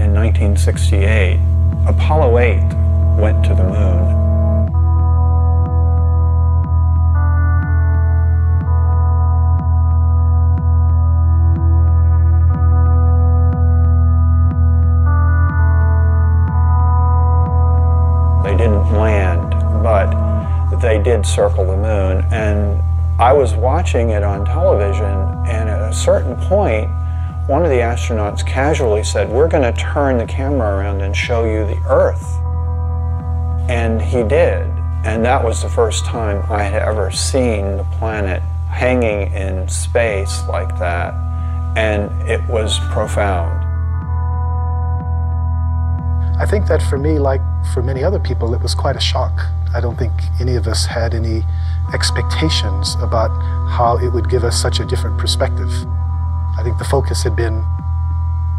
in 1968, Apollo 8 went to the moon. They didn't land, but they did circle the moon. And I was watching it on television, and at a certain point, one of the astronauts casually said, "We're going to turn the camera around and show you the Earth." And he did. And that was the first time I had ever seen the planet hanging in space like that. And it was profound. I think that for me, like for many other people, it was quite a shock. I don't think any of us had any expectations about how it would give us such a different perspective. I think the focus had been,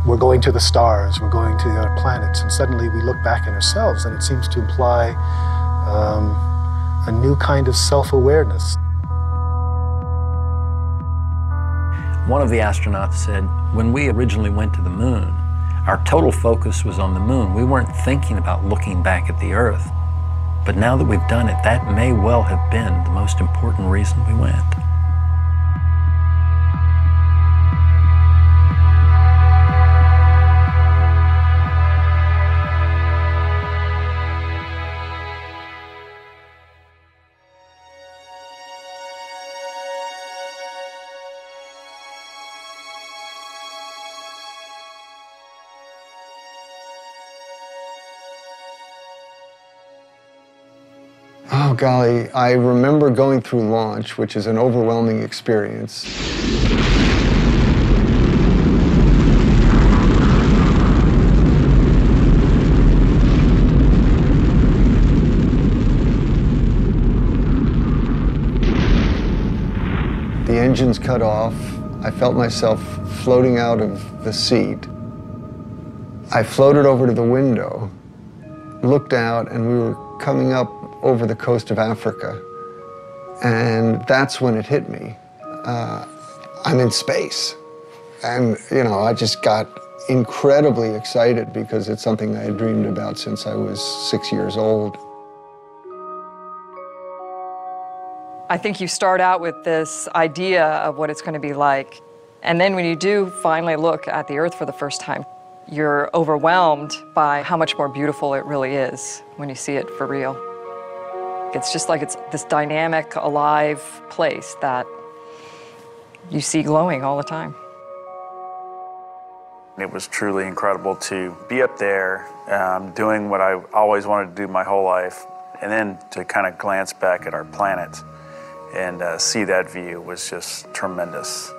we're going to the stars, we're going to the other planets, and suddenly we look back at ourselves and it seems to imply a new kind of self-awareness. One of the astronauts said, when we originally went to the moon, our total focus was on the moon. We weren't thinking about looking back at the Earth. But now that we've done it, that may well have been the most important reason we went. Oh, golly, I remember going through launch, which is an overwhelming experience. The engines cut off. I felt myself floating out of the seat. I floated over to the window, looked out, and we were coming up over the coast of Africa. And that's when it hit me. I'm in space. And, you know, I just got incredibly excited because it's something I had dreamed about since I was 6 years old. I think you start out with this idea of what it's going to be like. And then when you do finally look at the Earth for the first time, you're overwhelmed by how much more beautiful it really is when you see it for real. It's just like it's this dynamic, alive place that you see glowing all the time. It was truly incredible to be up there, doing what I always wanted to do my whole life, and then to kind of glance back at our planet and see that view was just tremendous.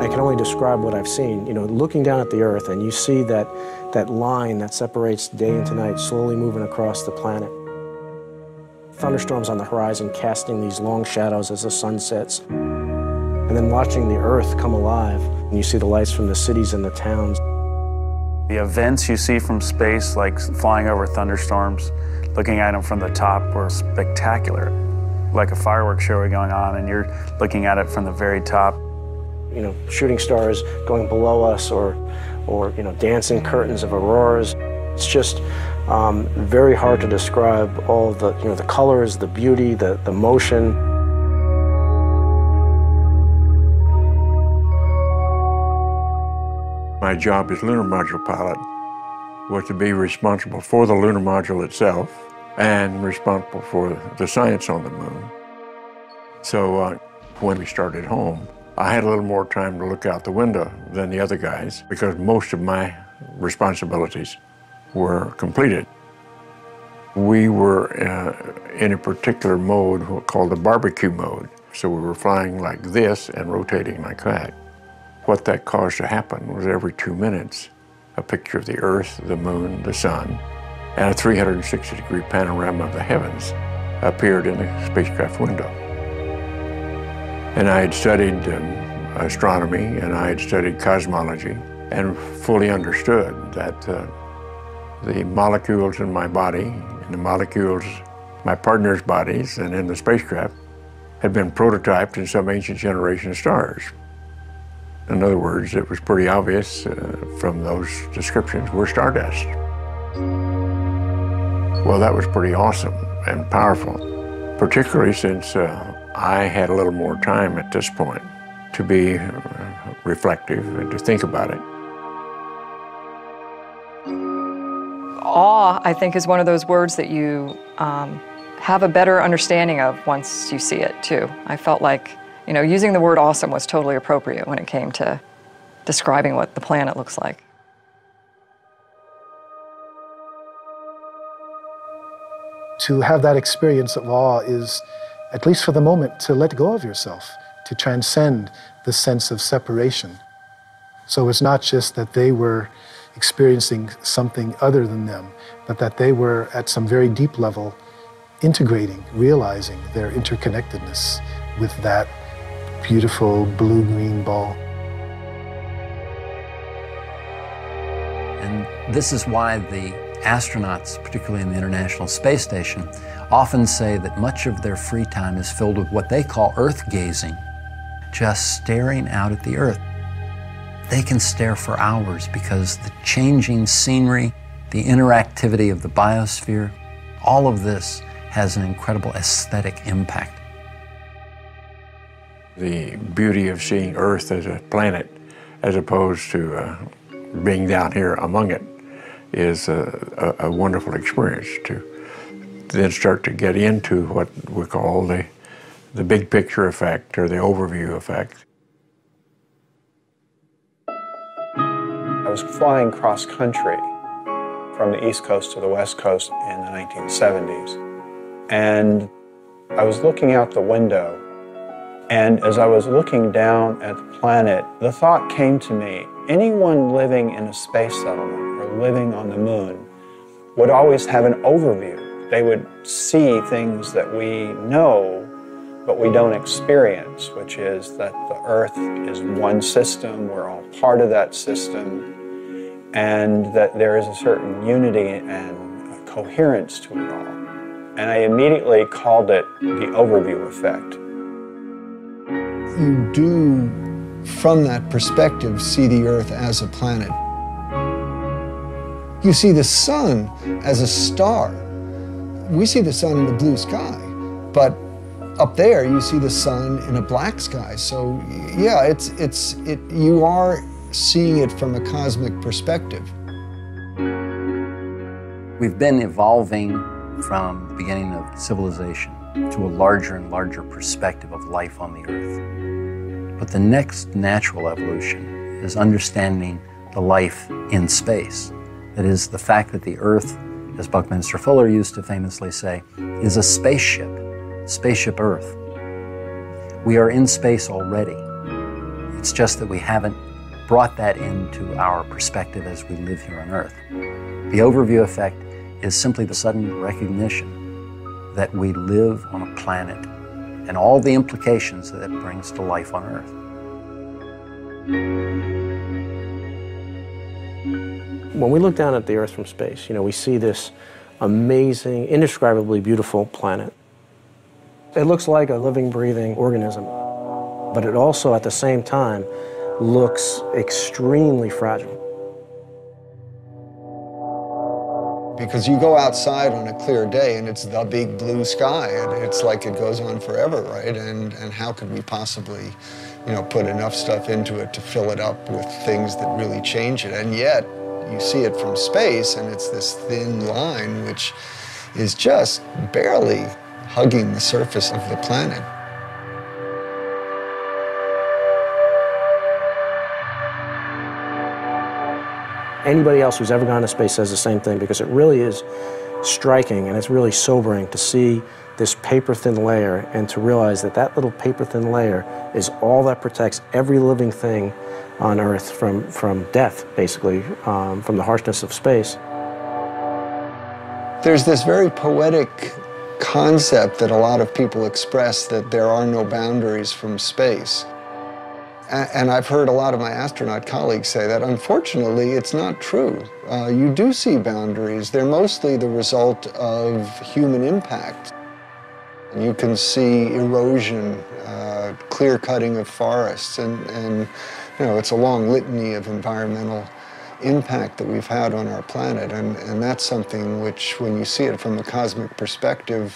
I can only describe what I've seen. You know, looking down at the Earth and you see that line that separates day into night slowly moving across the planet. Thunderstorms on the horizon casting these long shadows as the sun sets. And then watching the Earth come alive. And you see the lights from the cities and the towns. The events you see from space, like flying over thunderstorms, looking at them from the top, were spectacular. Like a fireworks show going on and you're looking at it from the very top. You know, shooting stars going below us, or you know, dancing curtains of auroras. It's just very hard to describe all the, you know, the colors, the beauty, the motion. My job as lunar module pilot was to be responsible for the lunar module itself and responsible for the science on the moon. So when we started home, I had a little more time to look out the window than the other guys because most of my responsibilities were completed. We were in a particular mode called the barbecue mode. So we were flying like this and rotating like that. What that caused to happen was every 2 minutes, a picture of the Earth, the moon, the sun, and a 360-degree panorama of the heavens appeared in the spacecraft window. And I had studied astronomy and I had studied cosmology and fully understood that the molecules in my body and the molecules in my partner's bodies and in the spacecraft had been prototyped in some ancient generation of stars. In other words, it was pretty obvious from those descriptions, we're stardust. Well, that was pretty awesome and powerful, particularly since I had a little more time at this point to be reflective and to think about it. Awe, I think, is one of those words that you have a better understanding of once you see it, too. I felt like, you know, using the word awesome was totally appropriate when it came to describing what the planet looks like. To have that experience of awe is, at least for the moment, to let go of yourself, to transcend the sense of separation. So it's not just that they were experiencing something other than them, but that they were at some very deep level integrating, realizing their interconnectedness with that beautiful blue-green ball. And this is why the astronauts, particularly in the International Space Station, often say that much of their free time is filled with what they call Earth gazing, just staring out at the Earth. They can stare for hours because the changing scenery, the interactivity of the biosphere, all of this has an incredible aesthetic impact. The beauty of seeing Earth as a planet, as opposed to being down here among it, is a wonderful experience to then start to get into what we call the big picture effect or the overview effect. I was flying cross country from the East Coast to the West Coast in the 1970s. And I was looking out the window, and as I was looking down at the planet, the thought came to me, anyone living in a space settlement or living on the moon would always have an overview. They would see things that we know, but we don't experience, which is that the Earth is one system, we're all part of that system, and that there is a certain unity and a coherence to it all. And I immediately called it the overview effect. You do, from that perspective, see the Earth as a planet. You see the sun as a star. We see the sun in the blue sky, but up there you see the sun in a black sky. So yeah, you are seeing it from a cosmic perspective. We've been evolving from the beginning of civilization to a larger and larger perspective of life on the Earth. But the next natural evolution is understanding the life in space. That is, the fact that the Earth, as Buckminster Fuller used to famously say, is a spaceship, spaceship Earth. We are in space already. It's just that we haven't brought that into our perspective as we live here on Earth. The overview effect is simply the sudden recognition that we live on a planet and all the implications that it brings to life on Earth. When we look down at the Earth from space, you know, we see this amazing, indescribably beautiful planet. It looks like a living, breathing organism, but it also, at the same time, looks extremely fragile. Because you go outside on a clear day and it's the big blue sky, and it's like it goes on forever, right? And how could we possibly, you know, put enough stuff into it to fill it up with things that really change it? And yet, you see it from space, and it's this thin line which is just barely hugging the surface of the planet. Anybody else who's ever gone to space says the same thing, because it really is striking and it's really sobering to see this paper-thin layer and to realize that that little paper-thin layer is all that protects every living thing on Earth from death, basically, from the harshness of space. There's this very poetic concept that a lot of people express, that there are no boundaries from space. And I've heard a lot of my astronaut colleagues say that. Unfortunately, it's not true. You do see boundaries. They're mostly the result of human impact. You can see erosion, clear cutting of forests, and You know, it's a long litany of environmental impact that we've had on our planet, and that's something which, when you see it from a cosmic perspective,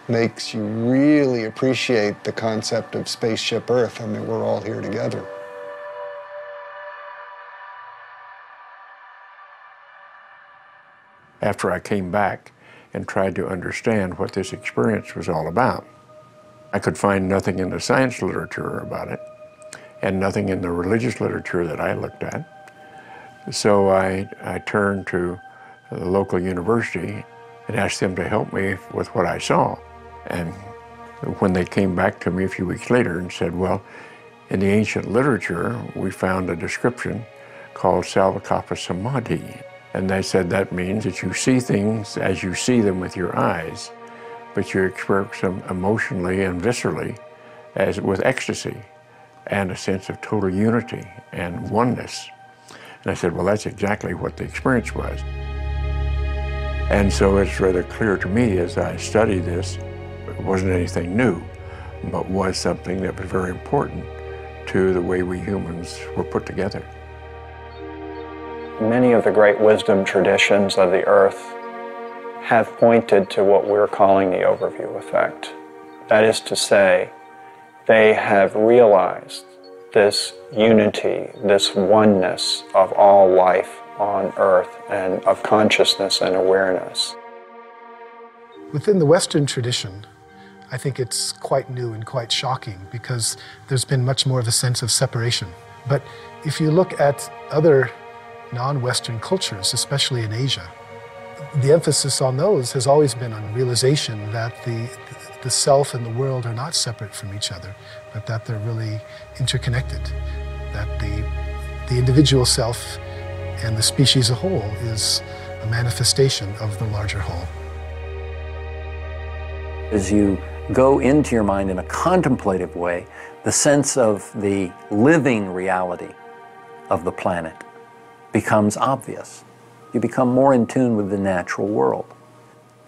makes you really appreciate the concept of spaceship Earth and that we're all here together. After I came back and tried to understand what this experience was all about, I could find nothing in the science literature about it and nothing in the religious literature that I looked at. So I turned to the local university and asked them to help me with what I saw. And when they came back to me a few weeks later and said, well, in the ancient literature, we found a description called Salvakapa Samadhi. And they said that means that you see things as you see them with your eyes, but you experience them emotionally and viscerally as with ecstasy and a sense of total unity and oneness. And I said, well, that's exactly what the experience was. And so it's rather clear to me as I study this, it wasn't anything new, but was something that was very important to the way we humans were put together. Many of the great wisdom traditions of the earth have pointed to what we're calling the overview effect. That is to say, they have realized this unity, this oneness of all life on earth and of consciousness and awareness. Within the Western tradition, I think it's quite new and quite shocking because there's been much more of a sense of separation. But if you look at other non-Western cultures, especially in Asia, the emphasis on those has always been on realization that the self and the world are not separate from each other, but that they're really interconnected, that the individual self and the species as a whole is a manifestation of the larger whole. As you go into your mind in a contemplative way, the sense of the living reality of the planet becomes obvious. You become more in tune with the natural world.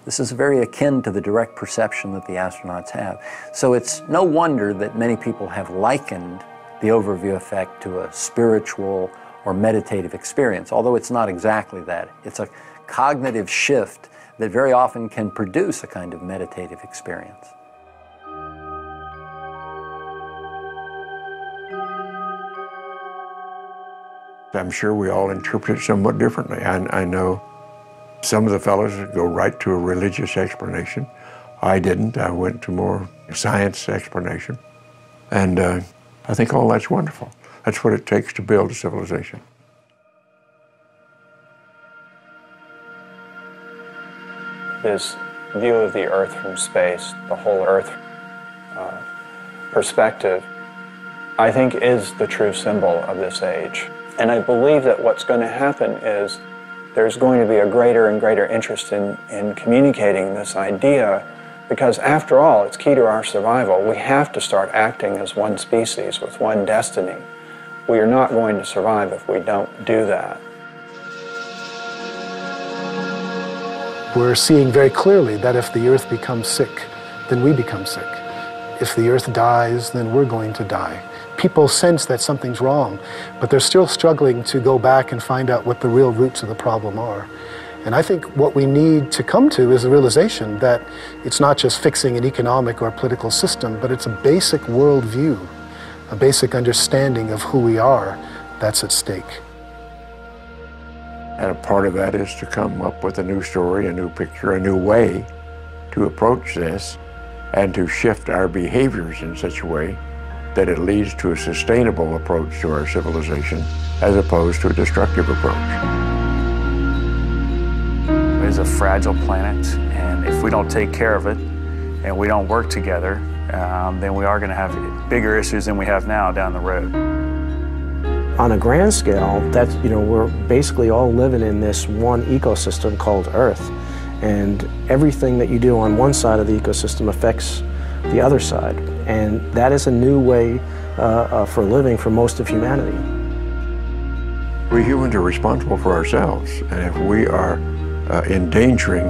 This is very akin to the direct perception that the astronauts have. So it's no wonder that many people have likened the overview effect to a spiritual or meditative experience, although it's not exactly that. It's a cognitive shift that very often can produce a kind of meditative experience. I'm sure we all interpret it somewhat differently. I know some of the fellows go right to a religious explanation. I didn't. I went to more science explanation. And I think all that's wonderful. That's what it takes to build a civilization. This view of the Earth from space, the whole Earth perspective, I think is the true symbol of this age. And I believe that what's going to happen is there's going to be a greater and greater interest in communicating this idea, because after all, it's key to our survival. We have to start acting as one species with one destiny. We are not going to survive if we don't do that. We're seeing very clearly that if the Earth becomes sick, then we become sick. If the Earth dies, then we're going to die. People sense that something's wrong, but they're still struggling to go back and find out what the real roots of the problem are. And I think what we need to come to is the realization that it's not just fixing an economic or political system, but it's a basic worldview, a basic understanding of who we are that's at stake. And a part of that is to come up with a new story, a new picture, a new way to approach this and to shift our behaviors in such a way that it leads to a sustainable approach to our civilization as opposed to a destructive approach. It is a fragile planet, and if we don't take care of it and we don't work together, then we are going to have bigger issues than we have now down the road. On a grand scale, that's, we're basically all living in this one ecosystem called Earth. And everything that you do on one side of the ecosystem affects the other side. And that is a new way for living for most of humanity. We humans are responsible for ourselves. And if we are endangering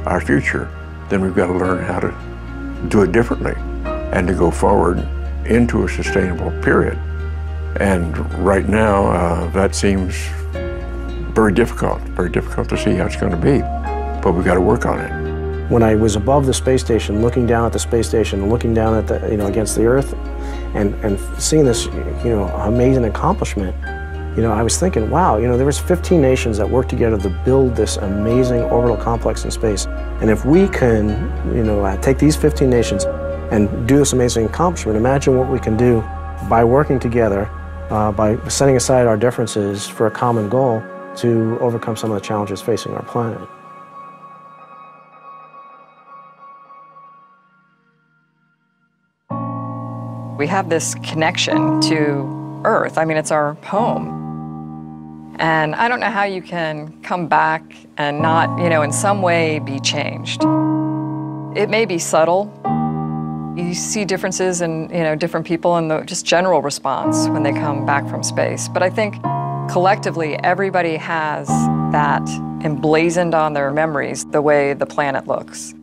our future, then we've got to learn how to do it differently and to go forward into a sustainable period. And right now, that seems very difficult to see how it's going to be. But we've got to work on it. When I was above the space station, looking down at the space station, looking down at the, against the Earth, and seeing this, amazing accomplishment, I was thinking, wow, there was 15 nations that worked together to build this amazing orbital complex in space. And if we can, take these 15 nations and do this amazing accomplishment, imagine what we can do by working together, by setting aside our differences for a common goal to overcome some of the challenges facing our planet. We have this connection to Earth. I mean, it's our home. And I don't know how you can come back and not, in some way be changed. It may be subtle. You see differences in, different people and the just general response when they come back from space. But I think collectively, everybody has that emblazoned on their memories, the way the planet looks.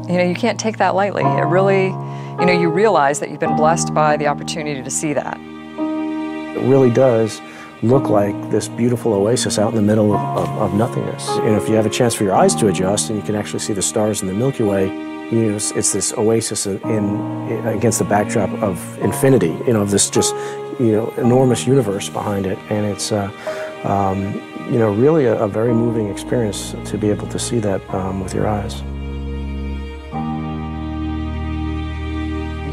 You can't take that lightly. It really, you realize that you've been blessed by the opportunity to see that. It really does look like this beautiful oasis out in the middle of nothingness. If you have a chance for your eyes to adjust and you can actually see the stars in the Milky Way, it's this oasis against the backdrop of infinity, of this just, enormous universe behind it. And it's, really a very moving experience to be able to see that with your eyes.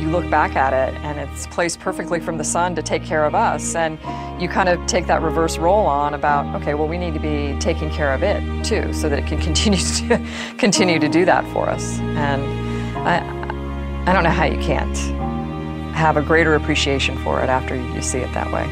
You look back at it and it's placed perfectly from the sun to take care of us, and you kind of take that reverse role on about, okay, well, we need to be taking care of it too, so that it can continue to do that for us. And I don't know how you can't have a greater appreciation for it after you see it that way.